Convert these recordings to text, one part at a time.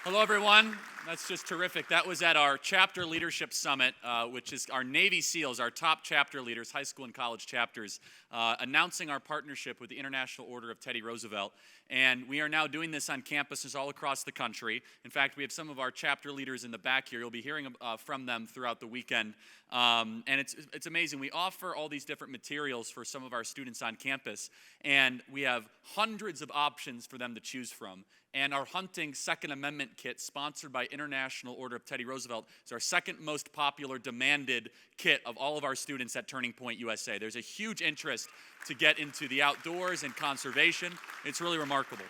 Hello, everyone. That's just terrific. That was at our chapter leadership summit, which is our Navy SEALs, our top chapter leaders, high school and college chapters, announcing our partnership with the International Order of T.Roosevelt. And we are now doing this on campuses all across the country. In fact, we have some of our chapter leaders in the back here. You'll be hearing from them throughout the weekend. And it's amazing. We offer all these different materials for some of our students on campus, and we have hundreds of options for them to choose from. And our hunting Second Amendment kit, sponsored by International Order of T.Roosevelt, is our second most popular demanded kit of all of our students at Turning Point USA. There's a huge interest to get into the outdoors and conservation. It's really remarkable.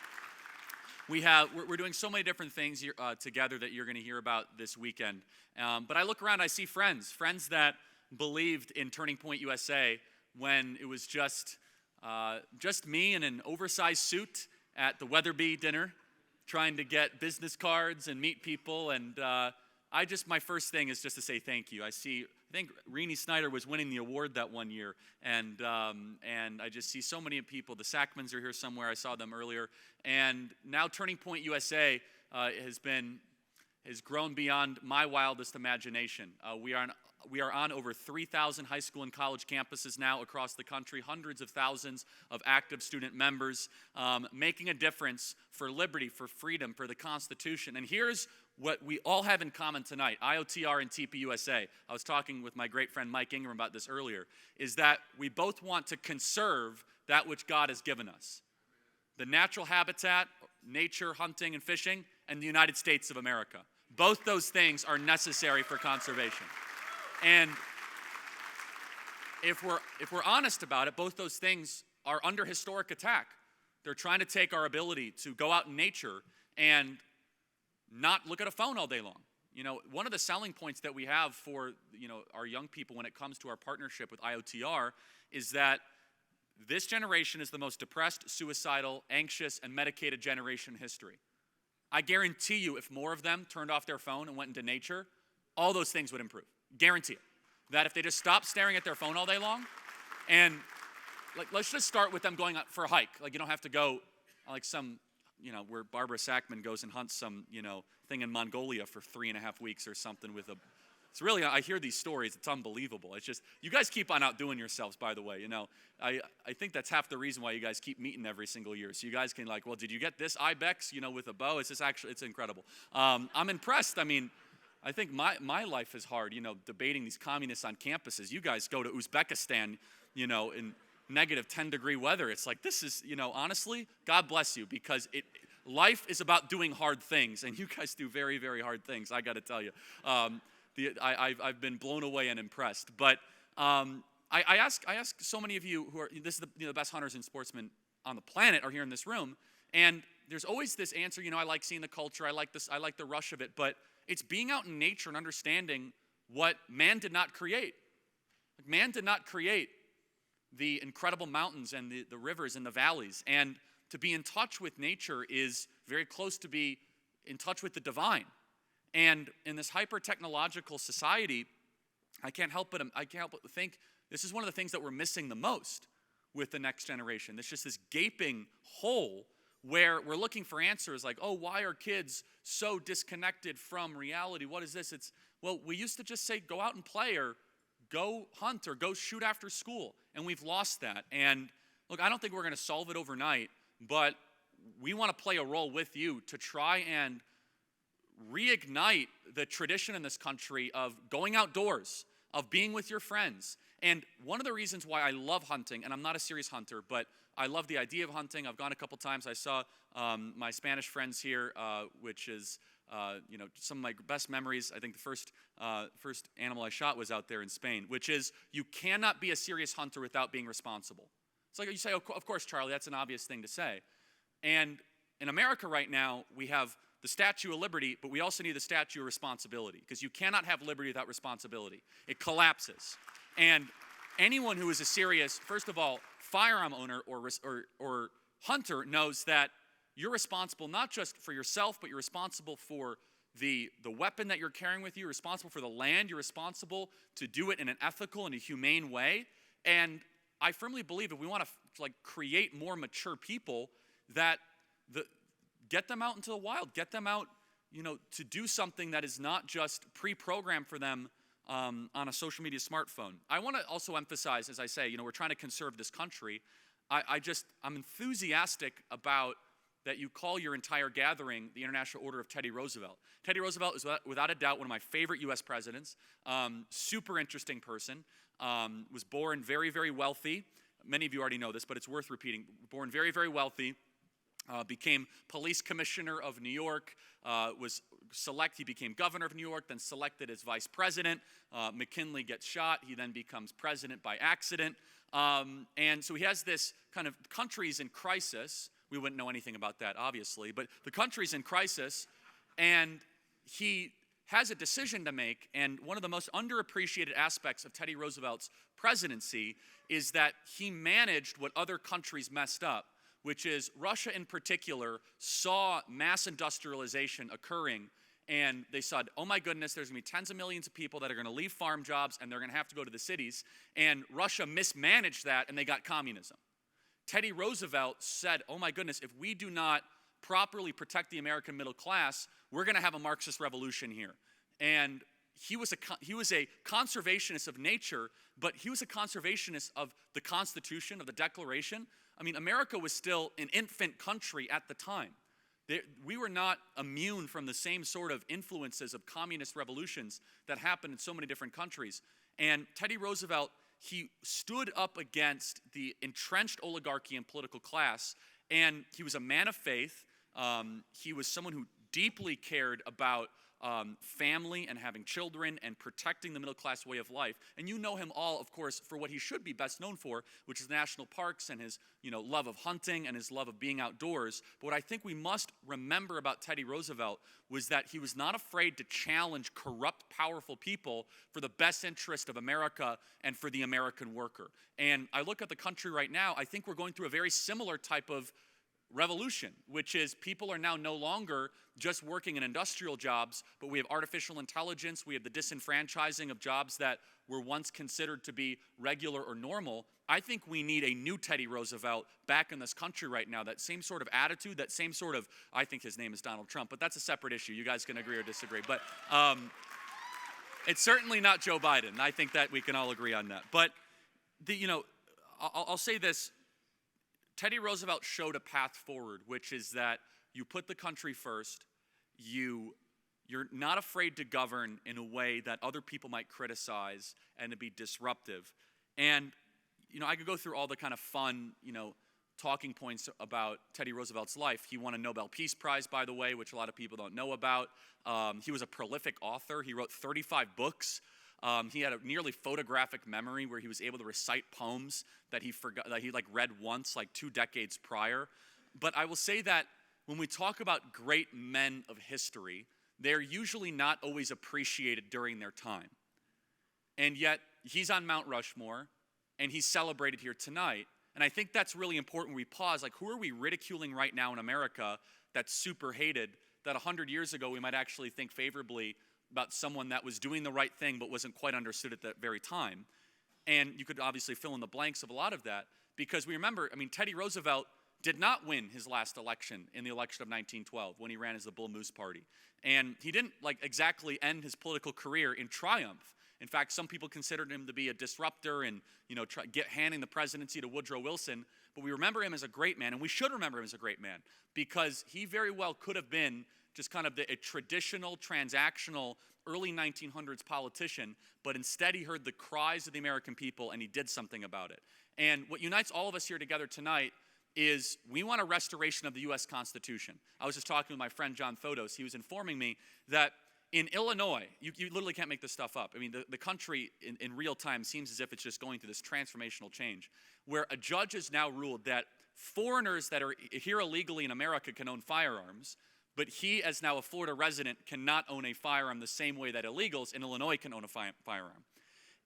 We're doing so many different things here, together that you're going to hear about this weekend. But I look around, I see friends that believed in Turning Point USA when it was just me in an oversized suit at the Weatherby dinner, trying to get business cards and meet people, and my first thing is just to say thank you. I think Renee Snyder was winning the award that one year, and I just see so many people. The Sackmans are here somewhere. I saw them earlier, and now Turning Point USA has grown beyond my wildest imagination. We are on over 3,000 high school and college campuses now across the country, hundreds of thousands of active student members, making a difference for liberty, for freedom, for the Constitution. And here's what we all have in common tonight, IOTR and TPUSA. I was talking with my great friend Mike Ingram about this earlier, is that we both want to conserve that which God has given us. The natural habitat, nature, hunting, and fishing, and the United States of America. Both those things are necessary for conservation. And if we're honest about it, both those things are under historic attack. They're trying to take our ability to go out in nature and not look at a phone all day long. You know, one of the selling points that we have for, our young people when it comes to our partnership with IOTR is that this generation is the most depressed, suicidal, anxious, and medicated generation in history. I guarantee you, if more of them turned off their phone and went into nature, all those things would improve. Guarantee it. That if they just stopped staring at their phone all day long, and let's just start with them going for a hike. You don't have to go where Barbara Sackman goes and hunts some, thing in Mongolia for 3.5 weeks or something it's really, I hear these stories, it's unbelievable. It's just, you guys keep on outdoing yourselves, by the way, I think that's half the reason why you guys keep meeting every single year. So you guys can well, did you get this ibex, with a bow? It's incredible. I'm impressed. I think my life is hard, debating these communists on campuses. You guys go to Uzbekistan, in negative 10-degree weather. It's like, this is, honestly, God bless you, because life is about doing hard things, and you guys do very, very hard things, I got to tell you. I've been blown away and impressed. But I ask so many of you who are, this is the best hunters and sportsmen on the planet are here in this room, and there's always this answer, I like seeing the culture, I like the rush of it, but it's being out in nature and understanding what man did not create. Man did not create the incredible mountains and the rivers and the valleys. And to be in touch with nature is very close to be in touch with the divine. And in this hyper-technological society, I can't help but think this is one of the things that we're missing the most with the next generation. There's just this gaping hole where we're looking for answers like, why are kids so disconnected from reality? What is this? We used to just say, go out and play, or go hunt, or go shoot after school, and we've lost that. And look, I don't think we're going to solve it overnight, but we want to play a role with you to try and reignite the tradition in this country of going outdoors, of being with your friends. And one of the reasons why I love hunting, and I'm not a serious hunter, but I love the idea of hunting. I've gone a couple times. I saw my Spanish friends here, which is, some of my best memories. I think the first animal I shot was out there in Spain, which is, you cannot be a serious hunter without being responsible. It's like you say, of course, Charlie, that's an obvious thing to say. And in America right now, we have the Statue of Liberty, but we also need the Statue of Responsibility, because you cannot have liberty without responsibility. It collapses. And anyone who is a serious, first of all, firearm owner or hunter knows that you're responsible not just for yourself, but you're responsible for the weapon that you're carrying with you. You're responsible for the land. You're responsible to do it in an ethical and a humane way. And I firmly believe if we want to create more mature people, that get them out into the wild, get them out, to do something that is not just pre-programmed for them on a social media smartphone. I want to also emphasize, as I say, we're trying to conserve this country. I'm enthusiastic about that you call your entire gathering the International Order of Teddy Roosevelt. Teddy Roosevelt is without a doubt one of my favorite U.S. presidents. Super interesting person. Was born very, very wealthy. Many of you already know this, but it's worth repeating. Born very, very wealthy. Became police commissioner of New York. He became governor of New York, then selected as vice president. McKinley gets shot. He then becomes president by accident. And so he has this kind of country's in crisis. We wouldn't know anything about that, obviously, but the country's in crisis, and he has a decision to make, and one of the most underappreciated aspects of Teddy Roosevelt's presidency is that he managed what other countries messed up, which is Russia in particular saw mass industrialization occurring, and they said, oh my goodness, there's going to be tens of millions of people that are going to leave farm jobs, and they're going to have to go to the cities, and Russia mismanaged that, and they got communism. Teddy Roosevelt said, oh my goodness, if we do not properly protect the American middle class, we're going to have a Marxist revolution here. And he was a conservationist of nature, but he was a conservationist of the Constitution, of the Declaration. I mean, America was still an infant country at the time. We were not immune from the same sort of influences of communist revolutions that happened in so many different countries. And Teddy Roosevelt, he stood up against the entrenched oligarchy and political class, and he was a man of faith. He was someone who deeply cared about family and having children and protecting the middle class way of life. And you know him all, of course, for what he should be best known for, which is national parks and his love of hunting and his love of being outdoors. But what I think we must remember about Teddy Roosevelt was that he was not afraid to challenge corrupt, powerful people for the best interest of America and for the American worker. And I look at the country right now, I think we're going through a very similar type of revolution, which is people are now no longer just working in industrial jobs, but we have artificial intelligence, we have the disenfranchising of jobs that were once considered to be regular or normal. I think we need a new Teddy Roosevelt back in this country right now, that same sort of attitude, that same sort of, I think his name is Donald Trump, but that's a separate issue. You guys can agree or disagree. But it's certainly not Joe Biden. I think that we can all agree on that. But, I'll say this. Teddy Roosevelt showed a path forward, which is that you put the country first, you're not afraid to govern in a way that other people might criticize and to be disruptive. And, I could go through all the kind of fun, talking points about Teddy Roosevelt's life. He won a Nobel Peace Prize, by the way, which a lot of people don't know about. He was a prolific author. He wrote 35 books. He had a nearly photographic memory where he was able to recite poems that he forgot, that he read once, 2 decades prior. But I will say that when we talk about great men of history, they're usually not always appreciated during their time. And yet, he's on Mount Rushmore, and he's celebrated here tonight. And I think that's really important when we pause. Who are we ridiculing right now in America that's super hated, that 100 years ago we might actually think favorably about someone that was doing the right thing but wasn't quite understood at that very time? And you could obviously fill in the blanks of a lot of that, because we remember, Teddy Roosevelt did not win his last election in the election of 1912 when he ran as the Bull Moose Party. And he didn't exactly end his political career in triumph. In fact, some people considered him to be a disruptor and handing the presidency to Woodrow Wilson. But we remember him as a great man, and we should remember him as a great man, because he very well could have been just kind of a traditional, transactional, early 1900s politician, but instead he heard the cries of the American people and he did something about it. And what unites all of us here together tonight is we want a restoration of the U.S. Constitution. I was just talking with my friend John Thodos. He was informing me that in Illinois, you literally can't make this stuff up. The country in real time seems as if it's just going through this transformational change, where a judge has now ruled that foreigners that are here illegally in America can own firearms, but he, as now a Florida resident, cannot own a firearm the same way that illegals in Illinois can own a firearm.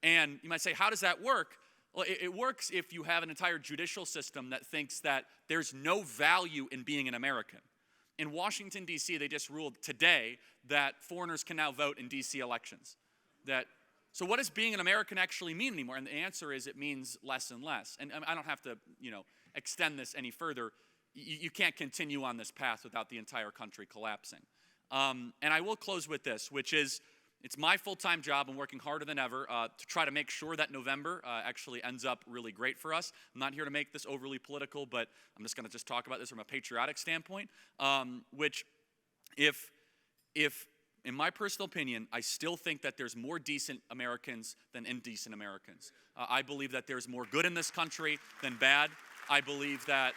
And you might say, how does that work? Well, it works if you have an entire judicial system that thinks that there's no value in being an American. In Washington, D.C., they just ruled today that foreigners can now vote in D.C. elections. So what does being an American actually mean anymore? And the answer is it means less and less. And I don't have to, extend this any further. You can't continue on this path without the entire country collapsing. And I will close with this, which is, it's my full-time job. I'm working harder than ever to try to make sure that November actually ends up really great for us. I'm not here to make this overly political, but I'm just going to talk about this from a patriotic standpoint, which if in my personal opinion, I still think that there's more decent Americans than indecent Americans. I believe that there's more good in this country than bad. I believe that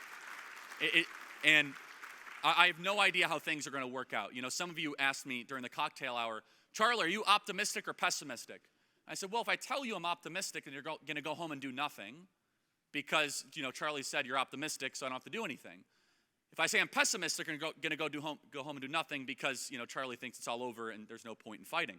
and I have no idea how things are going to work out. You know, some of you asked me during the cocktail hour, Charlie, are you optimistic or pessimistic? I said, well, if I tell you I'm optimistic, then you're going to go home and do nothing because, you know, Charlie said you're optimistic, so I don't have to do anything. If I say I'm pessimistic, I'm going to go home and do nothing because, you know, Charlie thinks it's all over and there's no point in fighting.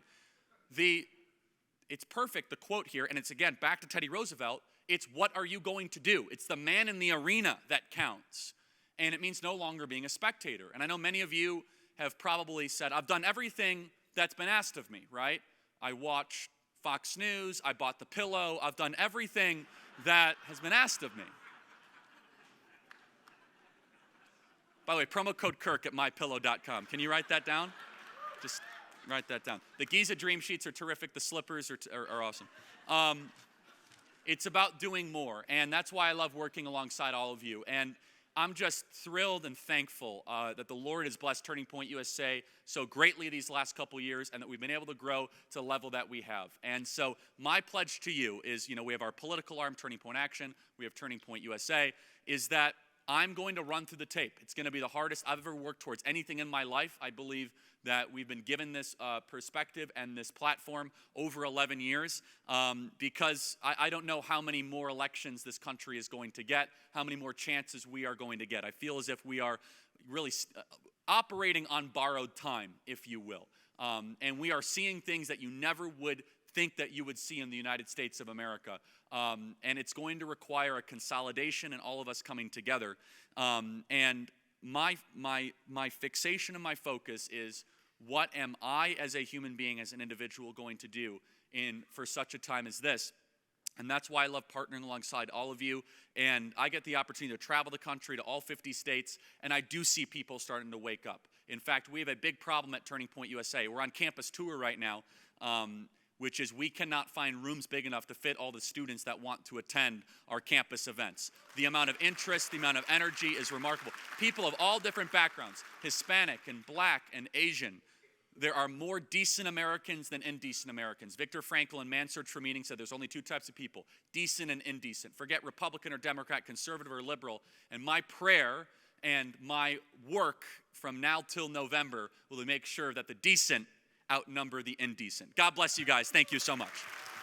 It's perfect, the quote here, and it's, again, back to Teddy Roosevelt. It's what are you going to do? It's the man in the arena that counts. And it means no longer being a spectator. And I know many of you have probably said, I've done everything that's been asked of me, right? I watched Fox News, I bought the pillow, I've done everything that has been asked of me. By the way, promo code Kirk at mypillow.com. Can you write that down? Just write that down. The Giza Dream Sheets are terrific. The slippers are awesome. It's about doing more, and that's why I love working alongside all of you. And I'm just thrilled and thankful that the Lord has blessed Turning Point USA so greatly these last couple years and that we've been able to grow to the level that we have. And so my pledge to you is, you know, we have our political arm, Turning Point Action, we have Turning Point USA, is that I'm going to run through the tape. It's going to be the hardest I've ever worked towards anything in my life. I believe that we've been given this perspective and this platform over 11 years because I don't know how many more elections this country is going to get, how many more chances we are going to get. I feel as if we are really operating on borrowed time, if you will. And we are seeing things that you never would think that you would see in the United States of America. And it's going to require a consolidation and all of us coming together. And my fixation and my focus is, what am I as a human being, as an individual, going to do for such a time as this? And that's why I love partnering alongside all of you. And I get the opportunity to travel the country to all 50 states, and I do see people starting to wake up. In fact, we have a big problem at Turning Point USA. We're on campus tour right now, which is we cannot find rooms big enough to fit all the students that want to attend our campus events. The amount of interest, the amount of energy is remarkable. People of all different backgrounds, Hispanic and Black and Asian. There are more decent Americans than indecent Americans. Viktor Frankl in Man's Search for Meaning said there's only two types of people, decent and indecent. Forget Republican or Democrat, conservative or liberal. And my prayer and my work from now till November will make sure that the decent outnumber the indecent. God bless you guys. Thank you so much.